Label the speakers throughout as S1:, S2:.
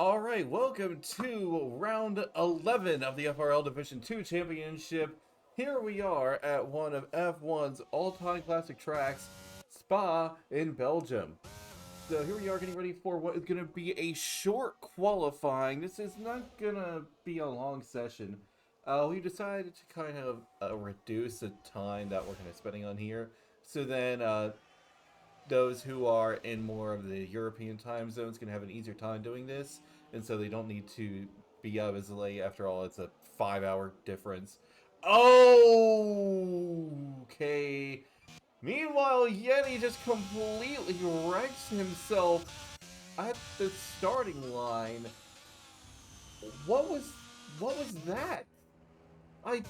S1: Alright, welcome to round 11 of the FRL Division 2 Championship. Here we are at one of F1's all-time classic tracks, Spa in Belgium. So here we are getting ready for what is going to be a short qualifying. This is not going to be a long session. We decided to kind of reduce the time that we're going to be spending on here. So then those who are in more of the European time zones can have an easier time doing this, and so they don't need to be up as late. After all, it's a 5-hour difference. Oh, okay. Meanwhile, Yeti just completely wrecks himself at the starting line. What was that? I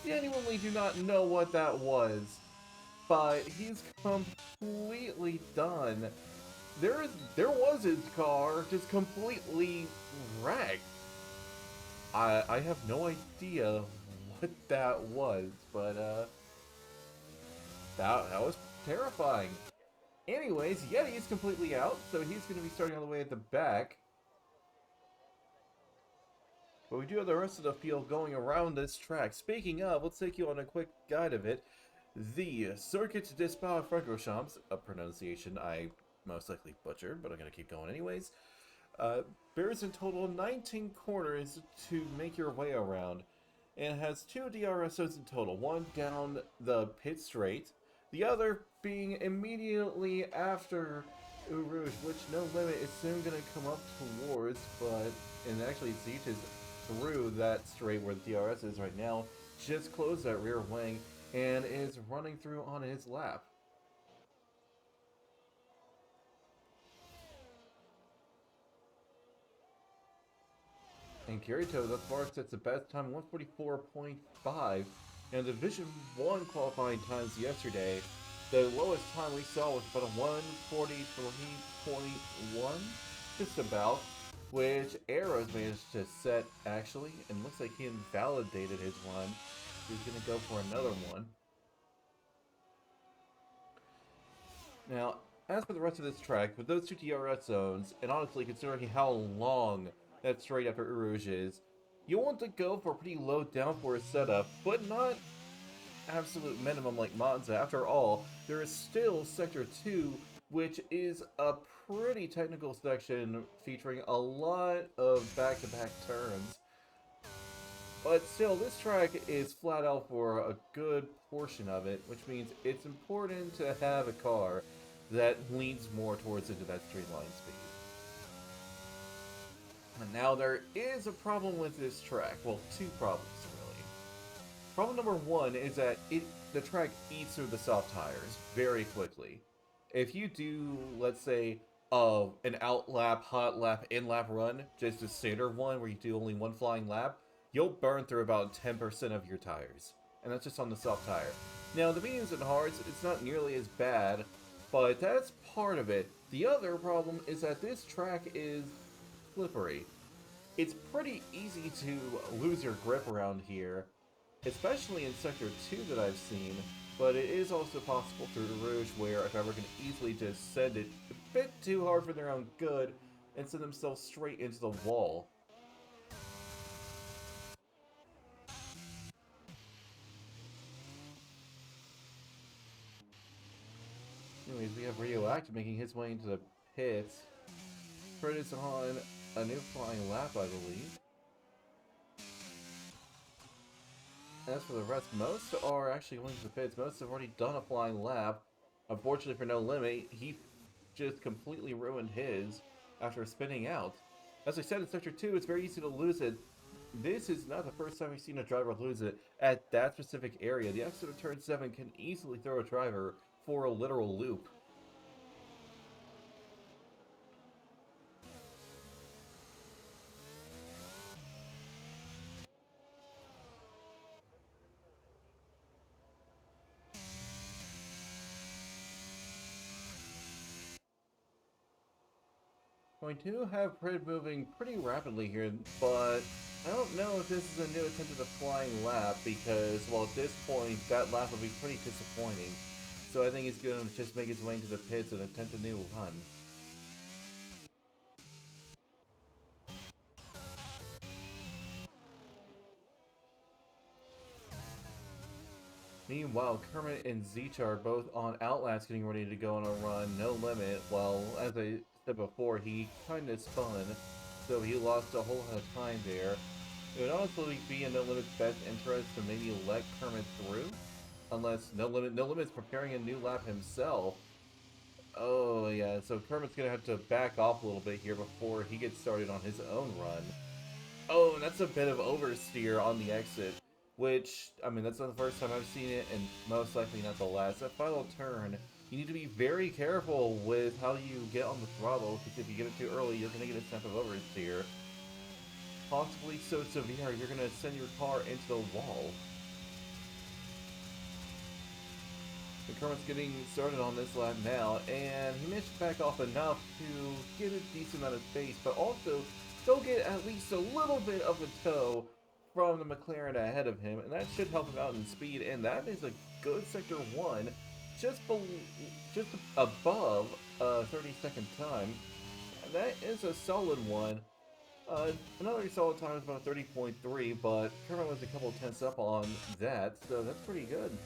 S1: genuinely do not know what that was, but he's completely done. There was his car just completely wrecked. I have no idea what that was, but that was terrifying. Anyways, Yeti's completely out, so he's going to be starting all the way at the back. But we do have the rest of the field going around this track. Speaking of, let's take you on a quick guide of it. The Circuit des Spa Francorchamps, a pronunciation I most likely butchered, but I'm going to keep going anyways, bears in total 19 corners to make your way around, and has 2 DRS zones in total, one down the pit straight, the other being immediately after Eau Rouge, which No Limit is soon going to come up towards, and actually Siege is through that straight where the DRS is right now, just closed that rear wing, and is running through on his lap. And Kirito thus far sets the best time 144.5, and the Division 1 qualifying times yesterday, the lowest time we saw was about a 143.1, just about, which Arrows managed to set actually, and looks like he invalidated his one. He's going to go for another one. Now, as for the rest of this track, with those 2 DRS zones, and honestly considering how long that straight after Eau Rouge is, you want to go for a pretty low downforce setup, but not absolute minimum like Monza. After all, there is still Sector 2, which is a pretty technical section featuring a lot of back-to-back turns. But still, this track is flat out for a good portion of it, which means it's important to have a car that leans more towards into that straight line speed. And now there is a problem with this track. Well, 2 problems, really. Problem number 1 is that the track eats through the soft tires very quickly. If you do, let's say, an out lap, hot lap, in lap run, just a standard one where you do only one flying lap, you'll burn through about 10% of your tires. And that's just on the soft tire. Now, the mediums and hards, it's not nearly as bad, but that's part of it. The other problem is that this track is slippery. It's pretty easy to lose your grip around here, especially in Sector 2 that I've seen, but it is also possible through Rouge where a driver can easily just send it a bit too hard for their own good and send themselves straight into the wall. Anyways, we have Radioactive making his way into the pits. Curtis on a new flying lap, I believe. As for the rest, most are actually going to the pits. Most have already done a flying lap. Unfortunately for No Limit, he just completely ruined his after spinning out. As I said in Sector 2, it's very easy to lose it. This is not the first time we've seen a driver lose it at that specific area. The exit of Turn 7 can easily throw a driver for a literal loop. We do have Prid moving pretty rapidly here, but I don't know if this is a new attempt at a flying lap because, well, at this point, that lap would be pretty disappointing. So I think he's going to just make his way into the pits and attempt a new run. Meanwhile, Kermit and Zeech are both on Outlast getting ready to go on a run, no limit, while, as I said before, he kind of spun, so he lost a whole lot of time there. It would honestly be in No Limit's best interest to maybe let Kermit through, unless No Limit's preparing a new lap himself. Oh yeah, so Kermit's gonna have to back off a little bit here before he gets started on his own run. Oh, and that's a bit of oversteer on the exit, which, I mean, that's not the first time I've seen it, and most likely not the last. That final turn, you need to be very careful with how you get on the throttle, because if you get it too early, you're going to get a snap of oversteer. Possibly so severe, you're going to send your car into the wall. The Kermit's getting started on this lap now, and he managed to back off enough to get a decent amount of space, but also still get at least a little bit of a tow from the McLaren ahead of him, and that should help him out in speed, and that is a good Sector 1, just above a 30-second time. That is a solid one. Another solid time is about 30.3, but Kermit was a couple tenths up on that, so that's pretty good.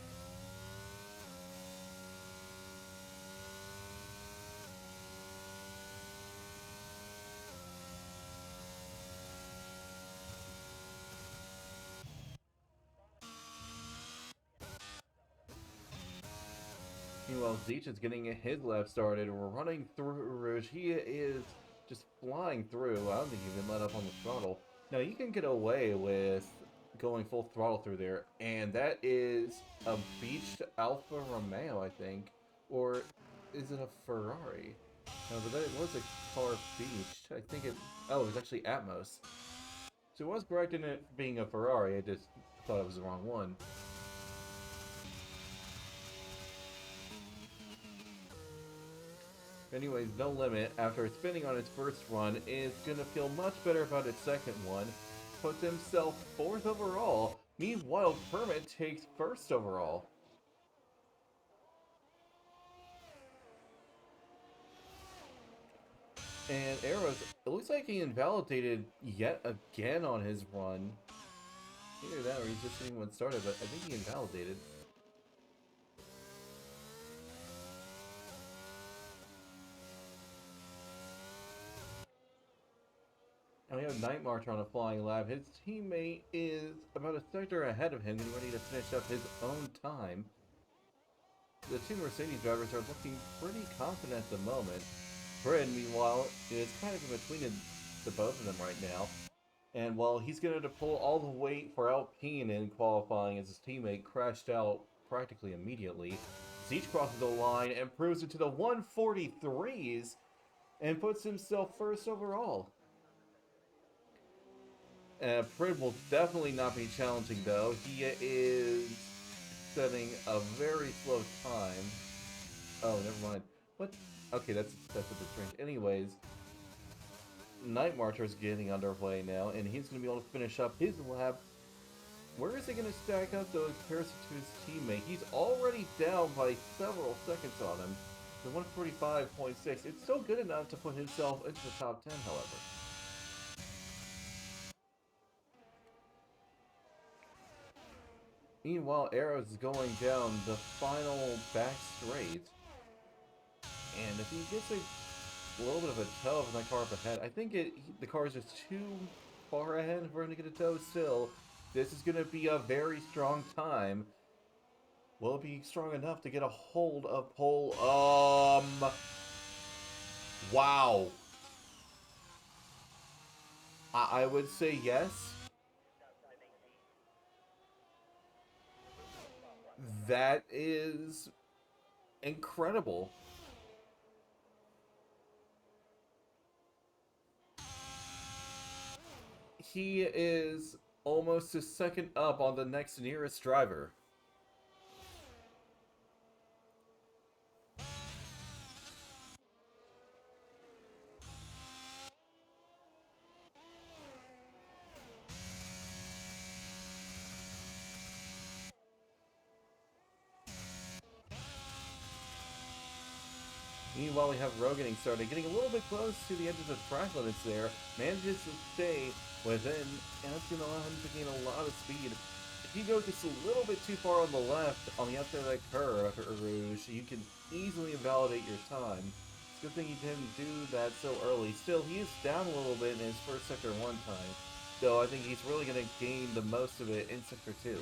S1: Meanwhile, Zeech is getting his lap started. We're running through Rouge. He is just flying through. I don't think he even let up on the throttle. Now, you can get away with going full throttle through there, and that is a beached Alfa Romeo, I think. Or is it a Ferrari? No, but that was a car beached. I think it... Oh, it was actually Atmos. So it was correct in it being a Ferrari. I just thought it was the wrong one. Anyways, No Limit, after spinning on its first run, is going to feel much better about its second one. Puts himself 4th overall. Meanwhile, Kermit takes 1st overall. And Arrows, it looks like he invalidated yet again on his run. Either that or he's just getting one started, but I think he invalidated. And we have Night March on a flying lap. His teammate is about a sector ahead of him, getting ready to finish up his own time. The two Mercedes drivers are looking pretty confident at the moment. Fred, meanwhile, is kind of in between the both of them right now. And while he's going to pull all the weight for Alpine in qualifying as his teammate crashed out practically immediately, Zeech crosses the line and proves it to the 143s and puts himself 1st overall. Fred will definitely not be challenging though. He is setting a very slow time. Oh, never mind. What? Okay, that's a bit strange. Anyways, Night Marcher's getting underway now, and he's going to be able to finish up his lap. Where is he going to stack up though in comparison to his teammate? He's already down by several seconds on him. The 145.6. It's still good enough to put himself into the top 10, however. Meanwhile, Arrows is going down the final back straight. And if he gets a little bit of a tow from that car up ahead, I think the car is just too far ahead for him to get a tow still. This is going to be a very strong time. Will it be strong enough to get a hold of pole? Wow. I would say yes. That is incredible. He is almost a second up on the next nearest driver. Meanwhile, we have Rowe getting started, getting a little bit close to the edge of the track limits there. Manages to stay within, and that's going to allow him to gain a lot of speed. If you go just a little bit too far on the left, on the outside of that curve after Rouge, you can easily invalidate your time. It's a good thing he didn't do that so early. Still, he is down a little bit in his first Sector 1 time, though I think he's really going to gain the most of it in Sector 2.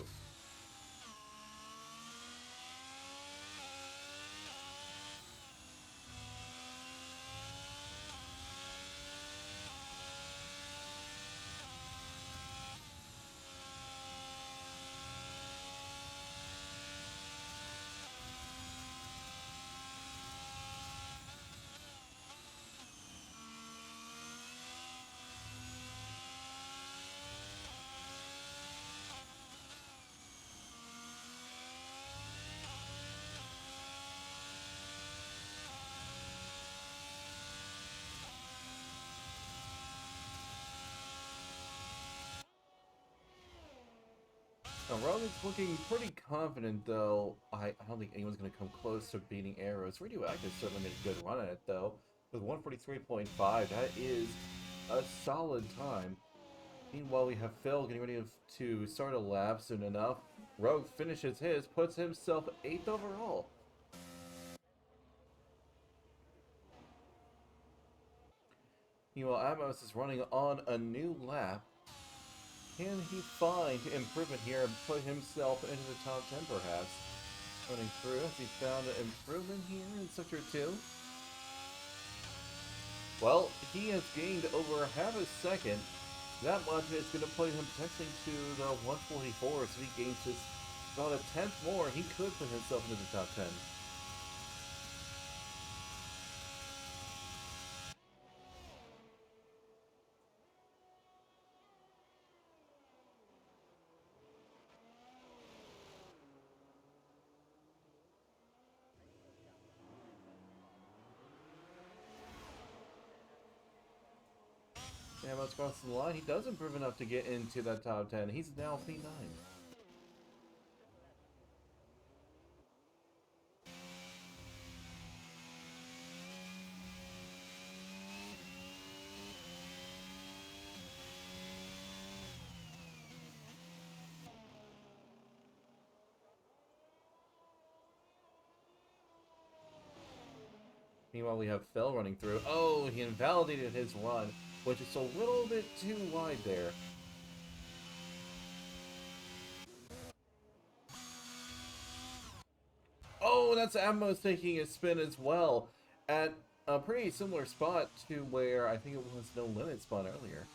S1: Now, Rogan's looking pretty confident, though. I don't think anyone's going to come close to beating Arrows. Radioactive certainly made a good run at it, though. With 143.5, that is a solid time. Meanwhile, we have Phil getting ready to start a lap soon enough. Rogue finishes his, puts himself 8th overall. Meanwhile, Atmos is running on a new lap. Can he find improvement here and put himself into the top 10 perhaps? Running through, has he found an improvement here in Sector 2? Well, he has gained over half a second. That much is going to put him potentially to the 144, so he gains just about a tenth more. He could put himself into the top 10. Yeah, but crossing the line, he does improve enough to get into that top 10. He's now P9. Meanwhile, we have Phil running through. Oh, he invalidated his run, which is a little bit too wide there. Oh, that's Atmos taking a spin as well at a pretty similar spot to where I think it was No Limit spot earlier.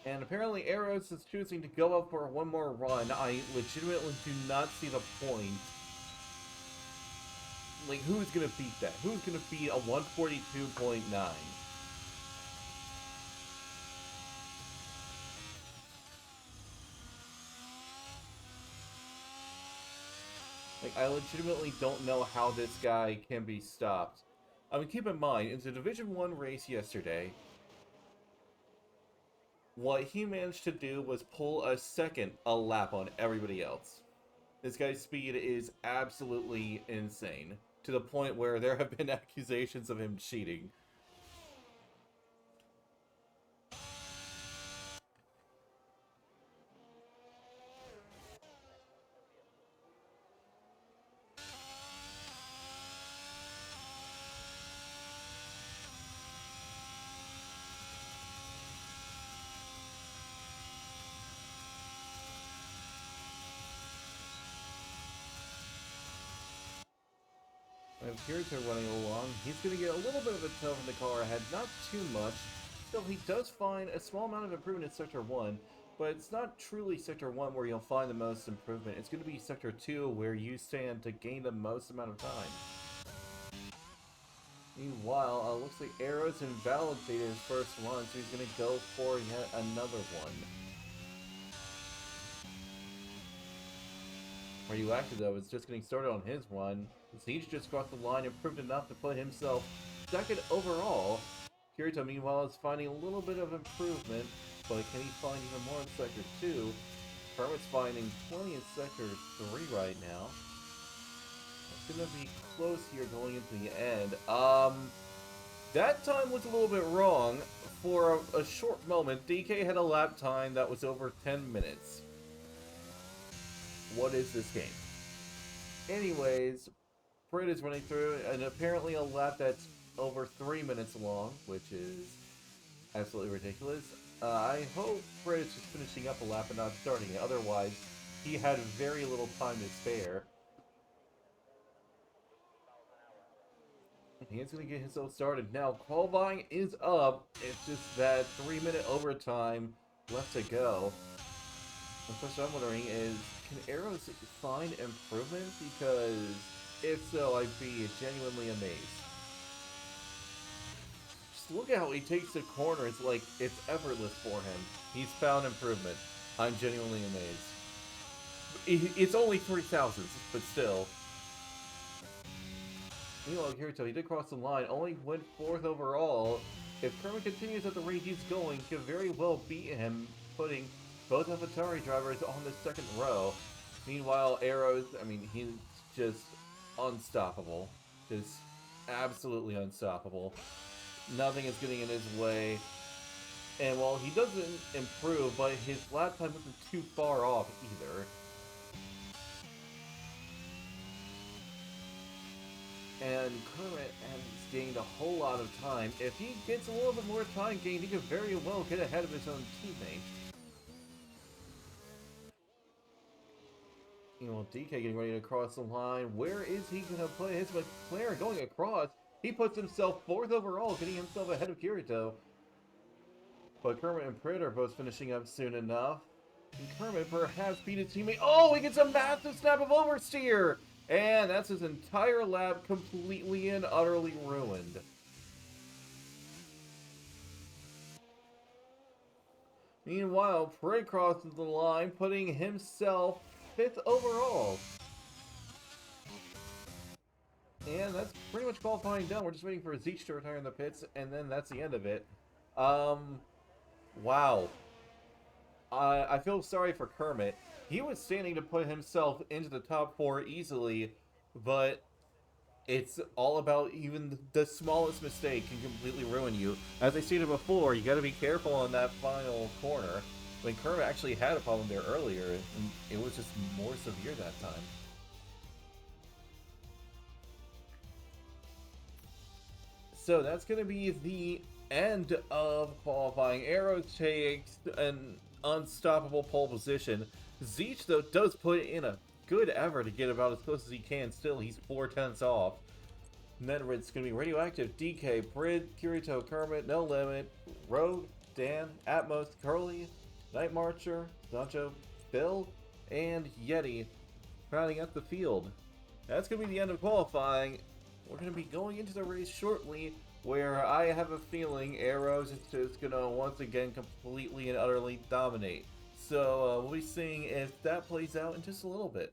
S1: And apparently Arrows is choosing to go up for one more run. I legitimately do not see the point. Like, who's gonna beat that? Who's gonna beat a 142.9? Like, I legitimately don't know how this guy can be stopped. I mean, keep in mind, it's a Division 1 race yesterday. What he managed to do was pull a lap on everybody else. This guy's speed is absolutely insane, to the point where there have been accusations of him cheating. And Kirito running along, he's going to get a little bit of a toe from the car ahead, not too much. Still, he does find a small amount of improvement in Sector 1, but it's not truly Sector 1 where you'll find the most improvement. It's going to be Sector 2 where you stand to gain the most amount of time. Meanwhile, looks like Arrows invalidated his first run, so he's going to go for yet another one. Radioactive, though, is just getting started on his run. Siege just crossed the line, improved enough to put himself second overall. Kirito, meanwhile, is finding a little bit of improvement, but can he find even more in Sector 2? Kermit's finding plenty in Sector 3 right now. It's gonna be close here going into the end. That time was a little bit wrong. For a short moment, DK had a lap time that was over 10 minutes. What is this game? Anyways, Fred is running through, and apparently a lap that's over 3 minutes long, which is absolutely ridiculous. I hope Fred is just finishing up a lap and not starting it, otherwise he had very little time to spare. He is going to get himself started. Now, qualifying is up. It's just that 3-minute overtime left to go. The question I'm wondering is, can Arrows find improvement? Because if so, I'd be genuinely amazed. Just look at how he takes the corner. It's like it's effortless for him. He's found improvement. I'm genuinely amazed. It's only 3,000, but still. Meanwhile, Kirito, he did cross the line, only went 4th overall. If Kermit continues at the rate he's going, he could very well beat him, putting both Atari drivers on the second row. Meanwhile, Arrows, I mean, he's just unstoppable. Just absolutely unstoppable. Nothing is getting in his way. And while he doesn't improve, but his lap time wasn't too far off either. And Kermit has gained a whole lot of time. If he gets a little bit more time gained, he could very well get ahead of his own teammate. You know, DK getting ready to cross the line. Where is he going to put his McLaren going across? He puts himself 4th overall, getting himself ahead of Kirito. But Kermit and Prit are both finishing up soon enough. And Kermit perhaps beat his teammate. Oh, he gets a massive snap of oversteer! And that's his entire lap completely and utterly ruined. Meanwhile, Prit crosses the line, putting himself 5th overall. And that's pretty much qualifying done. We're just waiting for Zeech to retire in the pits, and then that's the end of it. Wow. I feel sorry for Kermit. He was standing to put himself into the top 4 easily, but it's all about even the smallest mistake can completely ruin you. As I stated before, you gotta be careful on that final corner. When Kermit actually had a problem there earlier, and it was just more severe that time. So that's gonna be the end of qualifying. Arrow takes an unstoppable pole position. Zeech, though, does put in a good effort to get about as close as he can. Still, he's 4/10ths off. And then it's going to be Radioactive, DK, Brid, Kirito, Kermit, No Limit, Rogue, Dan, Atmos, Curly, Night Marcher, Sancho, Bill, and Yeti rounding up the field. That's going to be the end of qualifying. We're going to be going into the race shortly, where I have a feeling Arrows is just going to once again completely and utterly dominate. So we'll be seeing if that plays out in just a little bit.